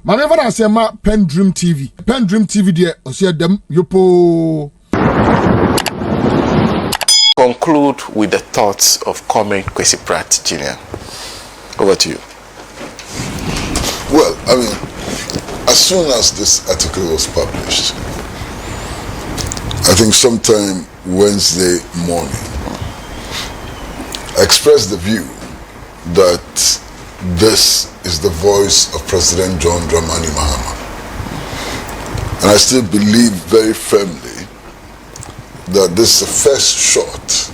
My never say ma PENDREAM TV. PENDREAM TV there, osia dem yopo. Conclude with the thoughts of Comrade Kwesi Pratt Jr. Over to you. Well, I mean, as soon as this article was published, I think sometime Wednesday morning, I expressed the view that this is the voice of President John Dramani Mahama. And I still believe very firmly that this is the first shot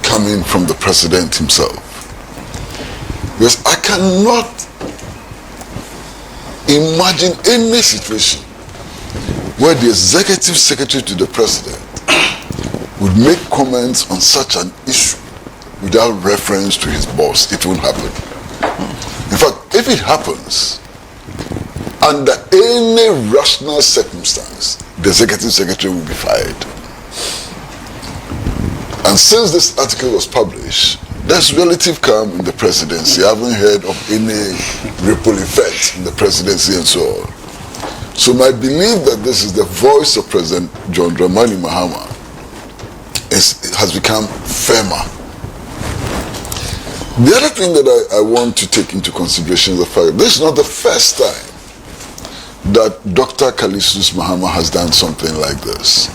coming from the president himself. Because I cannot imagine any situation where the executive secretary to the president would make comments on such an issue without reference to his boss. It won't happen. In fact, if it happens, under any rational circumstance, the executive secretary will be fired. And since this article was published, there's relative calm in the presidency. I haven't heard of any ripple effect in the presidency and so on. So my belief that this is the voice of President John Dramani Mahama has become firmer. The other thing that I want to take into consideration is the fact that this is not the first time that Dr. Callistus Mahama has done something like this.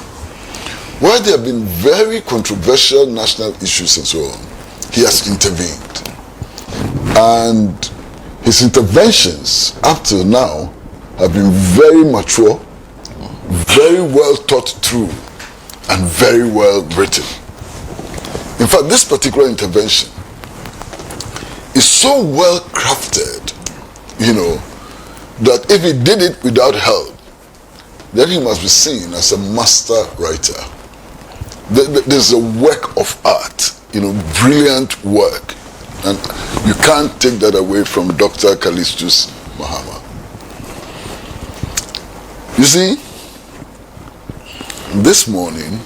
Where there have been very controversial national issues and so on, he has intervened. And his interventions up till now have been very mature, very well thought through, and very well written. In fact, this particular intervention is so well crafted, that if he did it without help, then he must be seen as a master writer. There's a work of art, brilliant work. And you can't take that away from Dr. Callistus Mahama. You see, this morning,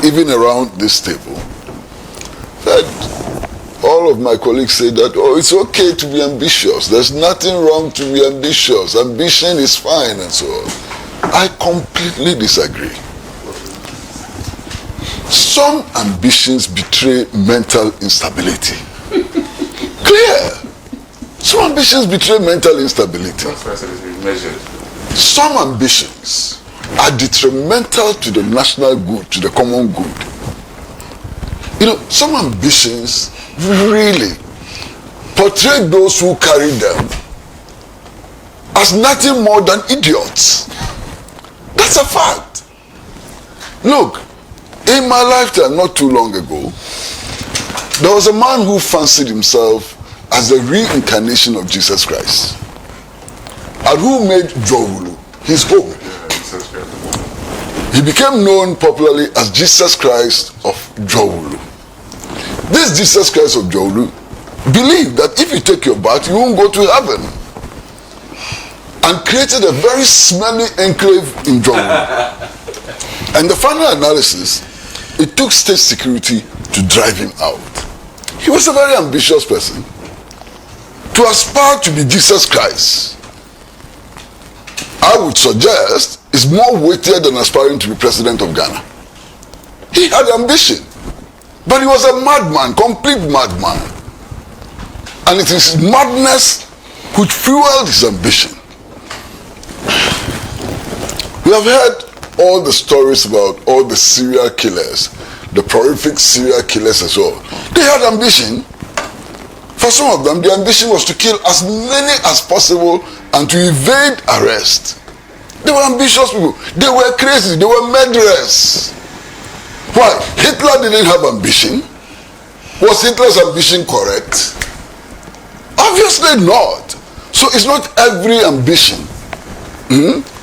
even around this table, that all of my colleagues say that, it's okay to be ambitious. There's nothing wrong to be ambitious. Ambition is fine and so on. I completely disagree. Some ambitions betray mental instability. Clear. Some ambitions betray mental instability. Some ambitions are detrimental to the national good, to the common good. Some ambitions really portray those who carry them as nothing more than idiots. That's a fact. Look, in my lifetime, not too long ago, there was a man who fancied himself as the reincarnation of Jesus Christ, and who made Jowulu his home. He became known popularly as Jesus Christ of Jowulu. This Jesus Christ of Jowulu believed that if you take your bath, you won't go to heaven, and created a very smelly enclave in Jowulu. And the final analysis, it took state security to drive him out. He was a very ambitious person. To aspire to be Jesus Christ, I would suggest, is more weightier than aspiring to be president of Ghana. He had ambition, but he was a madman, complete madman. And it is madness which fueled his ambition. We have heard all the stories about all the serial killers, the prolific serial killers and so on. They had ambition. For some of them, the ambition was to kill as many as possible and to evade arrest. They were ambitious people. They were crazy. They were murderers. Why? Hitler didn't have ambition. Was Hitler's ambition correct? Obviously not. So it's not every ambition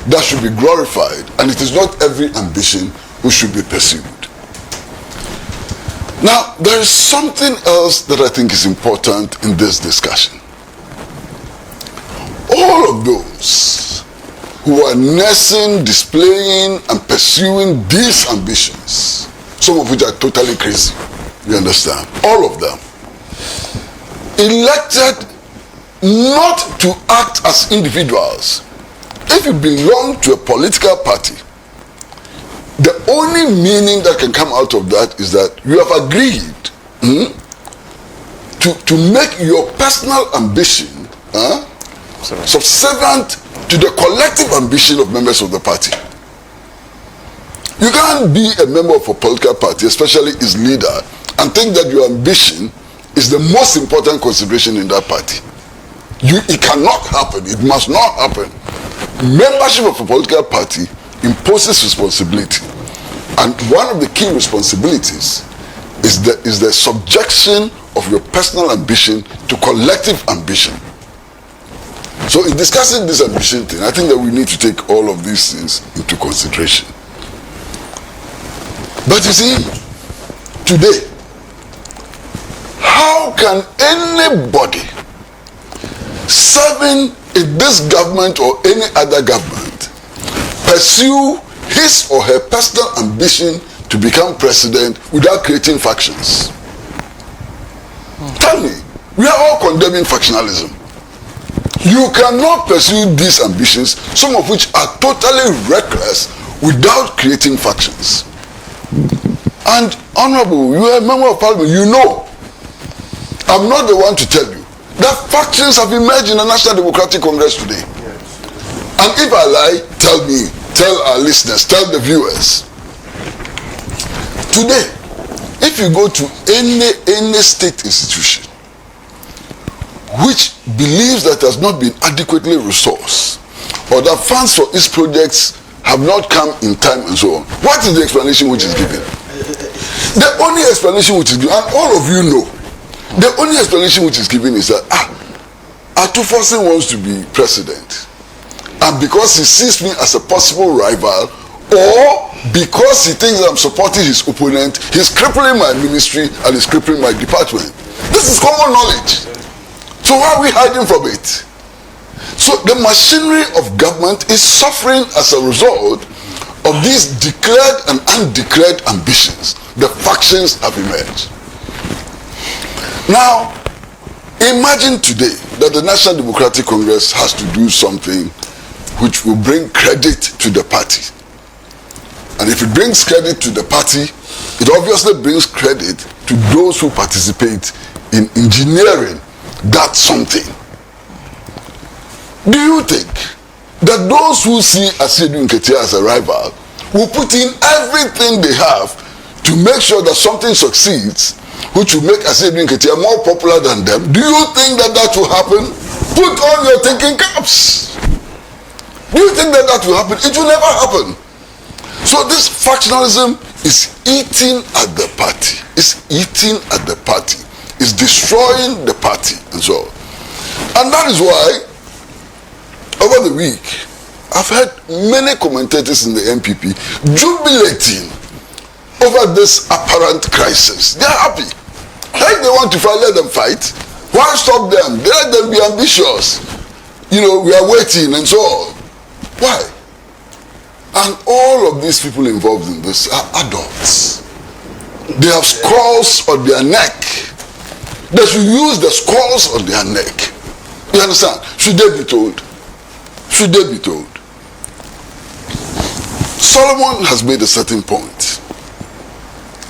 that should be glorified, and it is not every ambition which should be pursued. Now, there is something else that I think is important in this discussion. All of those who are nursing, displaying, and pursuing these ambitions, some of which are totally crazy, you understand? All of them elected not to act as individuals. If you belong to a political party, the only meaning that can come out of that is that you have agreed to make your personal ambition subservient to the collective ambition of members of the party. You can't be a member of a political party, especially its leader, and think that your ambition is the most important consideration in that party. It cannot happen. It must not happen. Membership of a political party imposes responsibility, and one of the key responsibilities is the subjection of your personal ambition to collective ambition. So in discussing this ambition thing, I think that we need to take all of these things into consideration. But you see, today, how can anybody serving in this government or any other government pursue his or her personal ambition to become president without creating factions? Tell me, we are all condemning factionalism. You cannot pursue these ambitions, some of which are totally reckless, without creating factions. And Honorable, you are a member of parliament, you know, I'm not the one to tell you that factions have emerged in the National Democratic Congress today. Yes. And if I lie, tell me, tell our listeners, tell the viewers. Today, if you go to any state institution which believes that it has not been adequately resourced, or that funds for its projects have not come in time and so on, what is the explanation which is given? The only explanation which is given, and all of you know, the only explanation which is given is that Atufosin wants to be president, and because he sees me as a possible rival, or because he thinks I'm supporting his opponent, he's crippling my ministry and he's crippling my department. This is common knowledge. So why are we hiding from it? So the machinery of government is suffering as a result of these declared and undeclared ambitions. The factions have emerged. Now, imagine today that the National Democratic Congress has to do something which will bring credit to the party. And if it brings credit to the party, it obviously brings credit to those who participate in engineering that something. Do you think that those who see Asiedu Nketia as a rival will put in everything they have to make sure that something succeeds, which will make Asiedu Nketia more popular than them? Do you think that that will happen? Put on your thinking caps. Do you think that that will happen? It will never happen. So this factionalism is eating at the party. It's eating at the party. It's destroying the party and so on. And that is why, over the week, I've heard many commentators in the NPP jubilating over this apparent crisis. They are happy. If they want to fight, let them fight. Why stop them? Let them be ambitious. You know, we are waiting and so on. Why? And all of these people involved in this are adults. They have scalds on their neck. They should use the scalds on their neck. You understand? Should they be told? Should they be told? Solomon has made a certain point,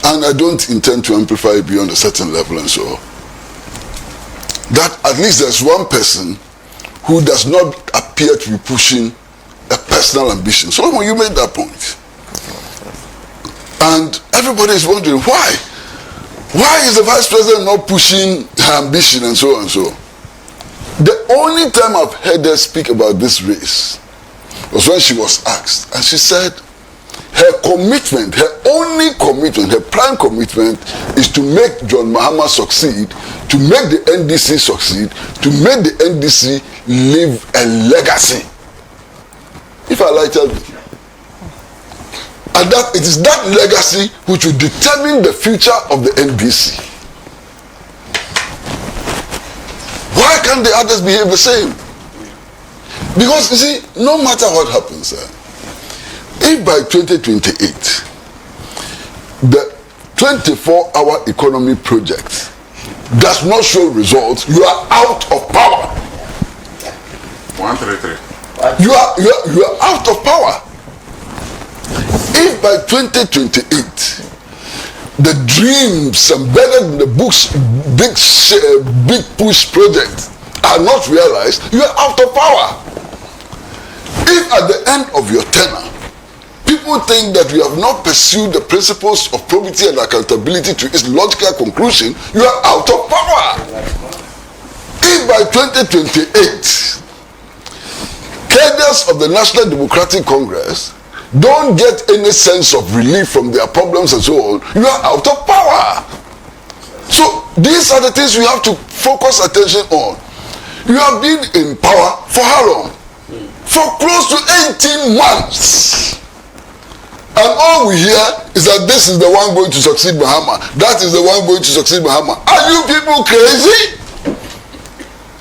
and I don't intend to amplify it beyond a certain level and so on, that at least there's one person who does not appear to be pushing a personal ambition. Solomon, you made that point. And everybody is wondering why. Why is the vice president not pushing her ambition and so on and so on? The only time I've heard her speak about this race was when she was asked, and she said her commitment, her only commitment, her prime commitment is to make John Mahama succeed, to make the NDC succeed, to make the NDC leave a legacy. If I like, tell me. And that it is that legacy which will determine the future of the NDC. Why can't the others behave the same? Because you see, no matter what happens, if by 2028 the 24-hour economy project does not show results, you are out of power. 133. You are out of power. If by 2028 the dreams embedded in the books, big push project are not realized, you are out of power. If at the end of your tenure, people think that you have not pursued the principles of probity and accountability to its logical conclusion, you are out of power. If by 2028, cadres of the National Democratic Congress don't get any sense of relief from their problems and so on, you are out of power. So these are the things we have to focus attention on. You have been in power for how long? For close to 18 months. And all we hear is that this is the one going to succeed Mahama. That is the one going to succeed Mahama. Are you people crazy?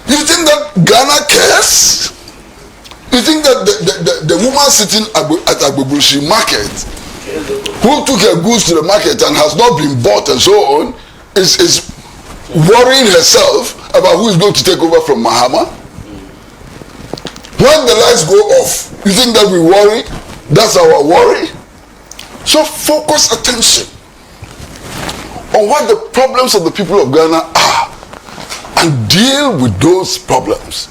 You think that Ghana cares? You think that the woman sitting at Agbobushi market, who took her goods to the market and has not been bought and so on, is worrying herself about who is going to take over from Mahama? When the lights go off, you think that we worry? That's our worry? So focus attention on what the problems of the people of Ghana are and deal with those problems.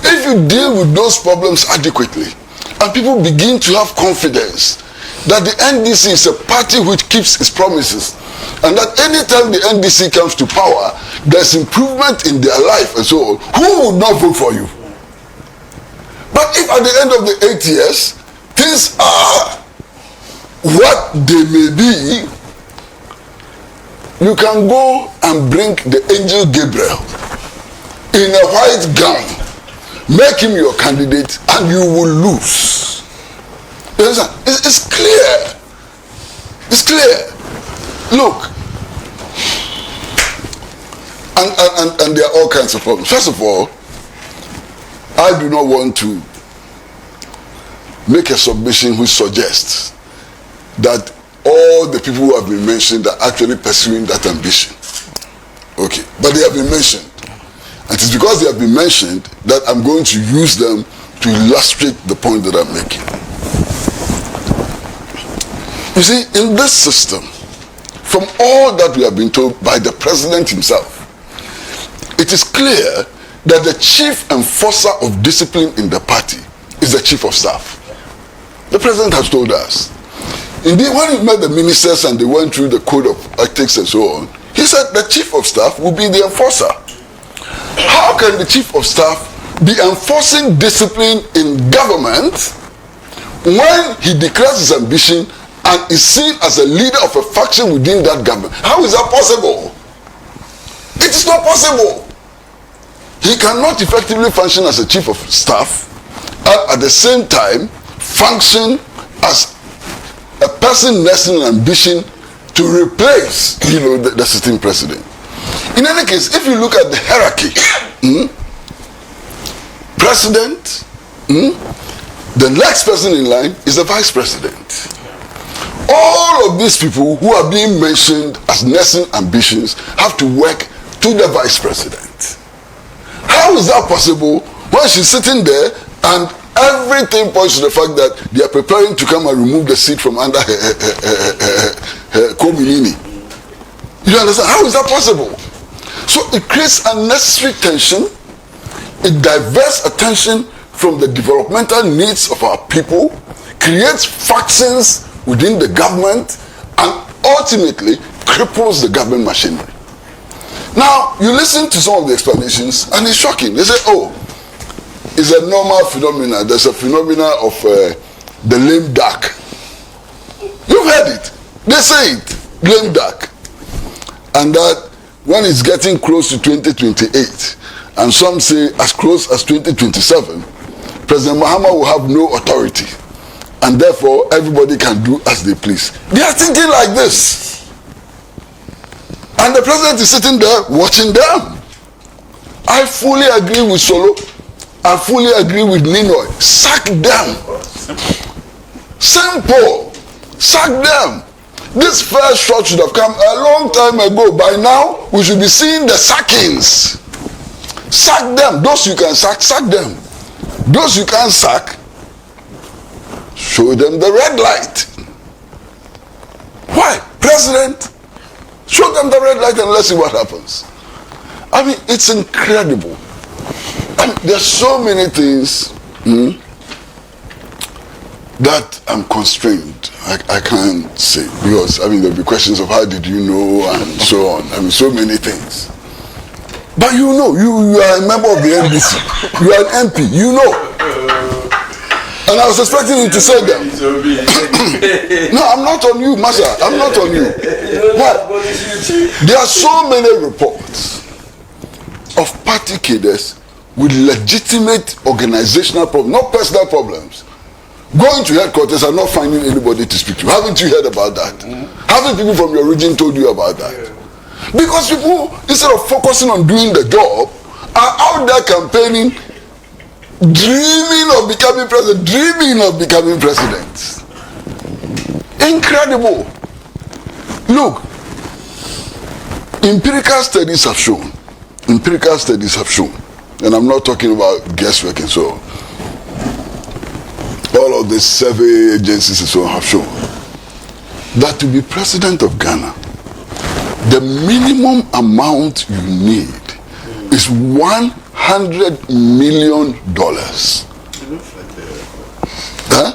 If you deal with those problems adequately and people begin to have confidence that the NDC is a party which keeps its promises and that anytime the NDC comes to power, there's improvement in their life and so on, who would not vote for you? But if at the end of the 8 years, things are what they may be, you can go and bring the angel Gabriel in a white gown, make him your candidate, and you will lose. It's clear. It's clear. Look, and there are all kinds of problems. First of all, I do not want to make a submission which suggests that all the people who have been mentioned are actually pursuing that ambition. Okay, but they have been mentioned. And it's because they have been mentioned that I'm going to use them to illustrate the point that I'm making. You see, in this system, from all that we have been told by the president himself, it is clear that the chief enforcer of discipline in the party is the chief of staff. The president has told us. Indeed, when he met the ministers and they went through the code of ethics and so on, he said the chief of staff will be the enforcer. How can the chief of staff be enforcing discipline in government when he declares his ambition and is seen as a leader of a faction within that government? How is that possible? It is not possible. He cannot effectively function as a chief of staff and at the same time function as a person nursing an ambition to replace, the sitting president. In any case, if you look at the hierarchy, president, the next person in line is the vice president. All of these people who are being mentioned as nursing ambitions have to work to the vice president. How is that possible when she's sitting there and everything points to the fact that they are preparing to come and remove the seat from under her Kominini? You understand? How is that possible? So it creates unnecessary tension. It diverts attention from the developmental needs of our people, creates factions within the government, and ultimately cripples the government machinery. Now, you listen to some of the explanations, and it's shocking. They say, oh, it's a normal phenomenon. There's a phenomenon of the lame duck. You've heard it. They say it, lame duck. And that when it's getting close to 2028, and some say as close as 2027, President Mahama will have no authority. And therefore, everybody can do as they please. They are thinking like this. And the president is sitting there watching them. I fully agree with Solo. I fully agree with Ninoy. Sack them. Simple. Sack them. This first shot should have come a long time ago. By now, we should be seeing the sackings. Sack them. Those you can sack them. Those you can't sack, show them the red light. Why? President, show them the red light and let's see what happens. I mean, it's incredible. And there's so many things that I'm constrained. I can't say, because I mean there'll be questions of how did you know and so on. I mean, so many things. But you know, you are a member of the NDC. You are an MP. You know. And I was expecting you to say them. No, I'm not on you, Master. I'm not on you. Why? There are so many reports of party cadres with legitimate organizational problems, not personal problems, going to headquarters and not finding anybody to speak to. Haven't you heard about that? Haven't people from your region told you about that? Because people, instead of focusing on doing the job, are out there campaigning, dreaming of becoming president. Incredible. Look, empirical studies have shown, and I'm not talking about guesswork and so on, all of the survey agencies and so on have shown that to be president of Ghana, the minimum amount you need is $100 million. Huh?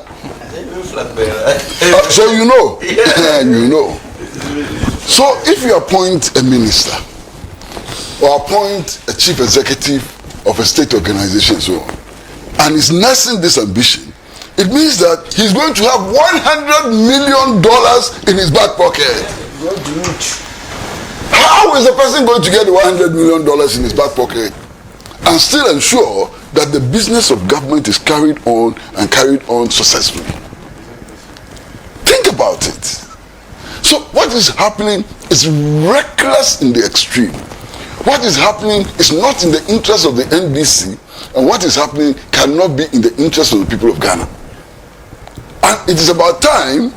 So you know. You know. So if you appoint a minister or appoint a chief executive of a state organization so on, and is nursing this ambition, it means that he's going to have $100 million in his back pocket. How is a person going to get $100 million in his back pocket and still ensure that the business of government is carried on successfully? Think about it. So what is happening is reckless in the extreme. What is happening is not in the interest of the NDC, and what is happening cannot be in the interest of the people of Ghana. And it is about time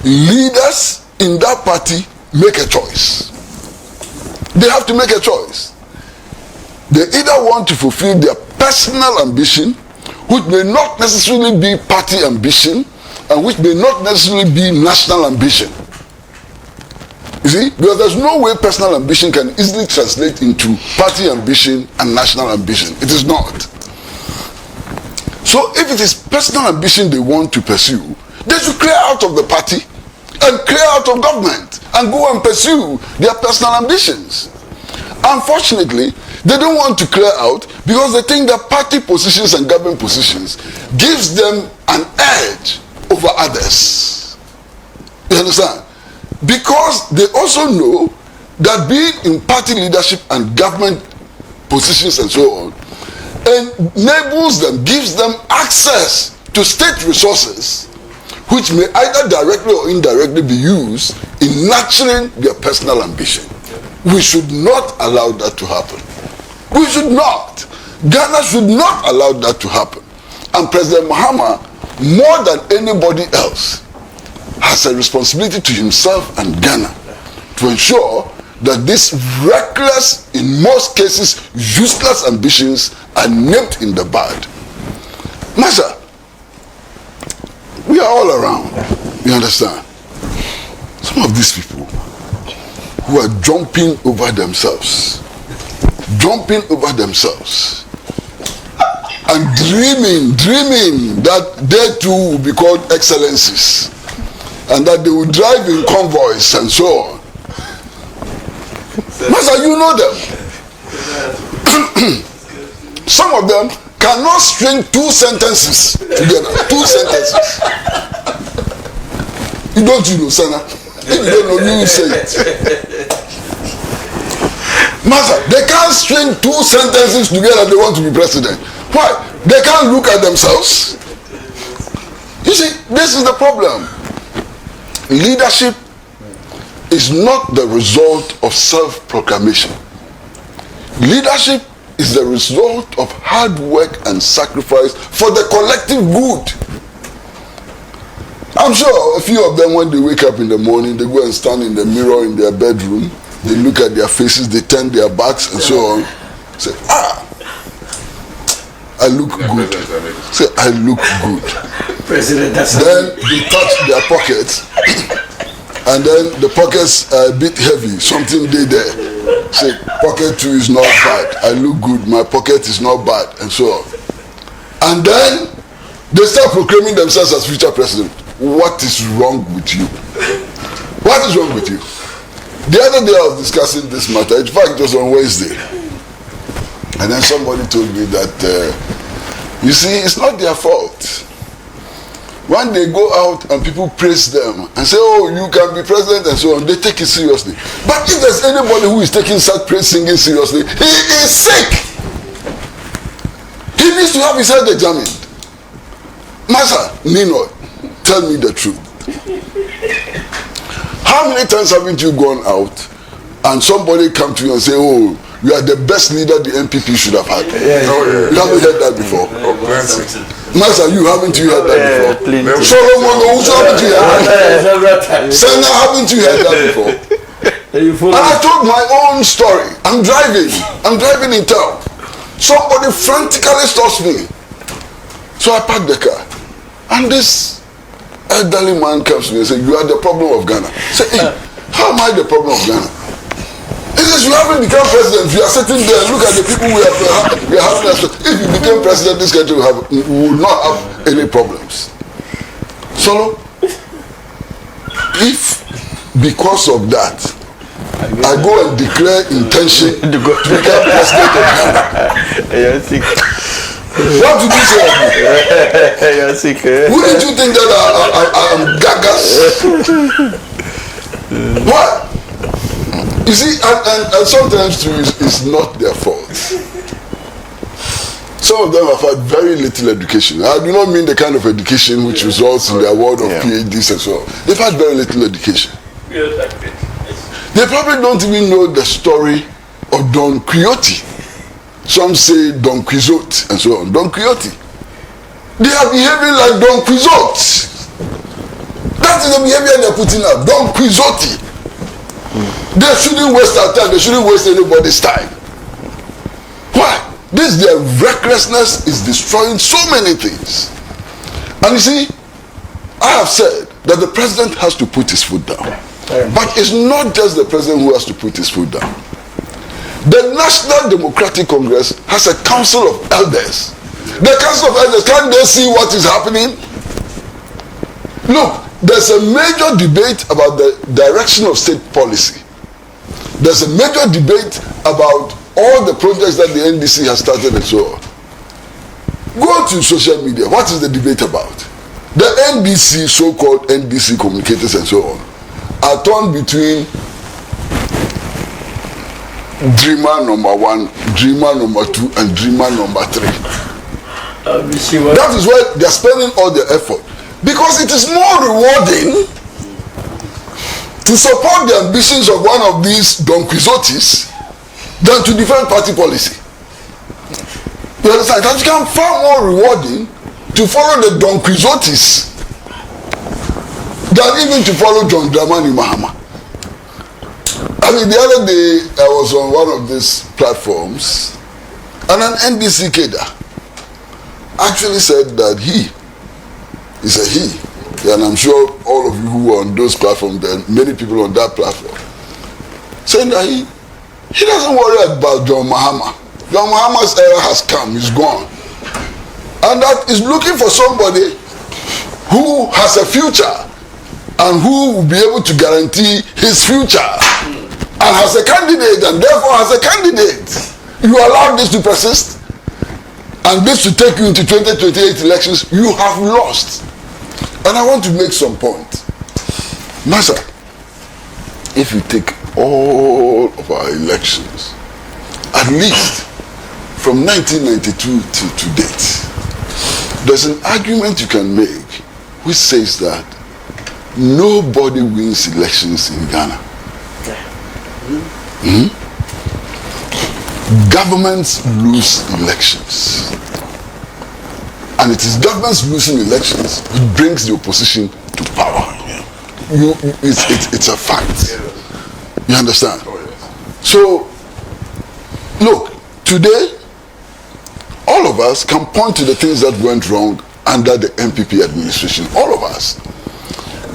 leaders in that party make a choice. They have to make a choice. They either want to fulfill their personal ambition, which may not necessarily be party ambition, and which may not necessarily be national ambition. You see, because there's no way personal ambition can easily translate into party ambition and national ambition. It is not. So if it is personal ambition they want to pursue, they should clear out of the party and clear out of government and go and pursue their personal ambitions. Unfortunately, they don't want to clear out because they think that party positions and government positions gives them an edge over others. You understand? Because they also know that being in party leadership and government positions and so on enables them, gives them access to state resources which may either directly or indirectly be used in nurturing their personal ambition. We should not allow that to happen. We should not. Ghana should not allow that to happen. And President Mahama, more than anybody else, has a responsibility to himself and Ghana to ensure that these reckless, in most cases useless ambitions are nipped in the bud. Masha, we are all around. You understand? Some of these people who are jumping over themselves and dreaming that they too will be called excellencies and that they will drive in convoys and so on. Master, you know them. Some of them cannot string two sentences together. Two sentences. You know, Sana? If you don't know, you say it. Master, they can't string two sentences together. They want to be president. Why? They can't look at themselves. You see, this is the problem. Leadership is not the result of self-proclamation. Leadership is the result of hard work and sacrifice for the collective good. I'm sure a few of them, when they wake up in the morning, they go and stand in the mirror in their bedroom, they look at their faces, they turn their backs and so on, say, I look good. Say, I look good. President, then they touch their pockets, and then the pockets are a bit heavy. Something they there. Say, pocket 2 is not bad. I look good. My pocket is not bad, and so on. And then they start proclaiming themselves as future president. What is wrong with you? What is wrong with you? The other day I was discussing this matter. In fact, it was on Wednesday. And then somebody told me that, you see, it's not their fault. When they go out and people praise them and say, oh, you can be president and so on, they take it seriously. But if there's anybody who is taking such praise singing seriously, he is sick. He needs to have his head examined. Master, Nino, tell me the truth. How many times haven't you gone out and somebody come to you and say, oh, you are the best leader the NPP should have had? You haven't heard that before? Master, haven't you heard that before? Solomon, haven't you heard that? Senna, haven't you heard that before? And I told my own story. I'm driving in town. Somebody frantically stops me. So I park the car. And this elderly man comes to me and says, you are the problem of Ghana. I say, hey, how am I the problem of Ghana? He says, you haven't become president. You are sitting there and look at the people we are having. If you became president, this country would not have any problems. So, if because of that, I go and declare intention to become president of Ghana, what did you say of me? You're sick. Wouldn't you think that I am gagas? What? You see, and sometimes too, it's not their fault. Some of them have had very little education. I do not mean the kind of education which results in the award of PhDs and so on. They've had very little education. They probably don't even know the story of Don Quixote. Some say Don Quixote and so on. Don Quixote. They are behaving like Don Quixote. That is the behavior they are putting up. Don Quixote. They shouldn't waste our time. They shouldn't waste anybody's time. Why? Their recklessness is destroying so many things. And you see, I have said that the president has to put his foot down. But it's not just the president who has to put his foot down. The National Democratic Congress has a council of elders. The council of elders, can't they see what is happening? Look, there's a major debate about the direction of state policy. There's a major debate about all the projects that the NDC has started and so on. Go to social media. What is the debate about? The NDC, so-called NDC communicators and so on, are torn between dreamer number 1, dreamer number 2, and dreamer number 3. That is why they are spending all their effort, because it is more rewarding to support the ambitions of one of these Don Quixotes than to defend party policy. You understand? It has become far more rewarding to follow the Don Quixotes than even to follow John Dramani Mahama. I mean, the other day I was on one of these platforms and an NDC cadre actually said that he, and I'm sure all of you who are on those platforms, there are many people on that platform, saying that he doesn't worry about John Mahama. John Mahama's era has come, he's gone. And that is looking for somebody who has a future and who will be able to guarantee his future. And has a candidate, and therefore has a candidate. You allow this to persist, and this to take you into 2028 elections, you have lost. And I want to make some point. Master, if you take all of our elections, at least from 1992 to date, there's an argument you can make which says that nobody wins elections in Ghana. Governments lose elections, and it is governments losing elections which brings the opposition to power. It's a fact. You understand? So look, today all of us can point to the things that went wrong under the MPP administration. All of us.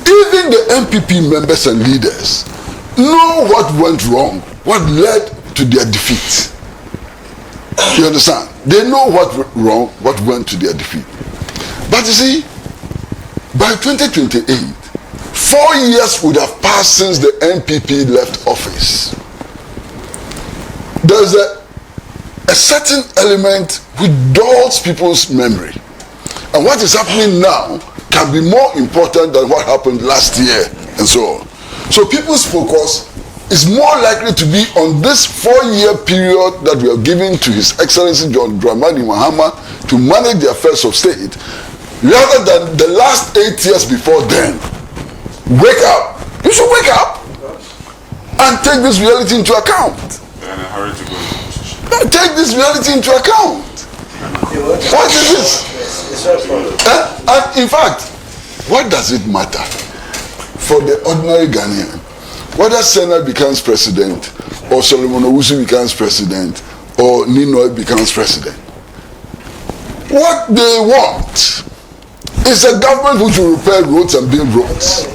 Even the MPP members and leaders know what went wrong, what led to their defeat. You understand? They know what went wrong, what went to their defeat. But you see, by 2028, 4 years would have passed since the MPP left office. There's a certain element which dulls people's memory. And what is happening now can be more important than what happened last year and so on. So people's focus is more likely to be on this 4-year period that we are giving to His Excellency John Dramani Mahama to manage the affairs of state, rather than the last 8 years before then. Wake up. You should wake up and take this reality into account. Take this reality into account. What is this? And in fact, what does it matter for the ordinary Ghanaian whether Senna becomes president or Solomon Owusu becomes president or Ninoy becomes president? What they want is a government which will repair roads and build roads.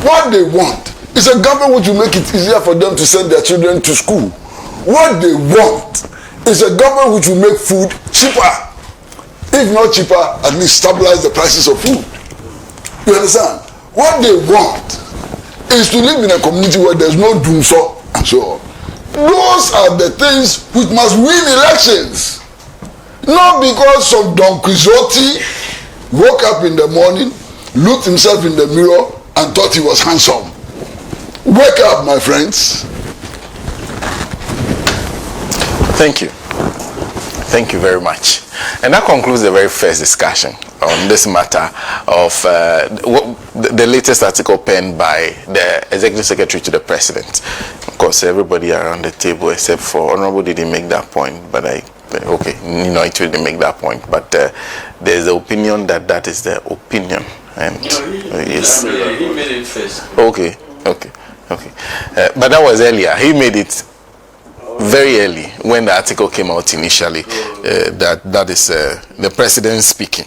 What they want is a government which will make it easier for them to send their children to school. What they want is a government which will make food cheaper. If not cheaper, at least stabilize the prices of food. You understand? What they want is to live in a community where there's no doomso and so on. Those are the things which must win elections. Not because some Don Quixote woke up in the morning, looked himself in the mirror and thought he was handsome. Wake up, my friends. Thank you. Thank you very much. And that concludes the very first discussion on this matter of the latest article penned by the Executive Secretary to the President. Of course, everybody around the table except for Honorable didn't make that point, but it didn't make that point. But there's the opinion that is the opinion. And yes. He made it first. Okay. But that was earlier. He made it very early when the article came out initially. That is the president speaking.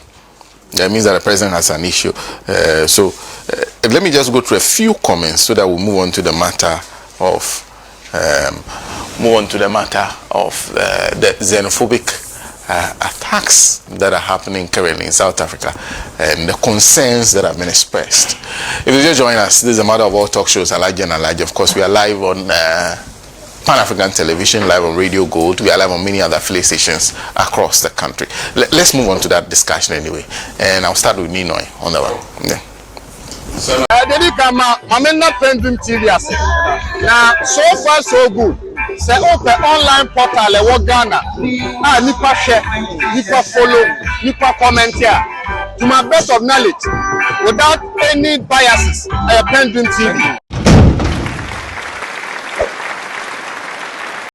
That means that the president has an issue. So let me just go through a few comments so that we'll move on to the matter of the xenophobic attacks that are happening currently in South Africa and the concerns that have been expressed. If you just join us, this is a matter of all talk shows, Alaji and Alaji. Of course, we are live on Pan-African Television, live on Radio Gold. We are live on many other affiliate stations across the country. Let's move on to that discussion anyway. And I'll start with Ninoy on that one. Yeah. PENDREAM TV. Now, so far so good. Say open online portal e Ghana. Nipa share, nipa follow, nipa comment here. To my best of knowledge, without any biases, PENDREAM TV.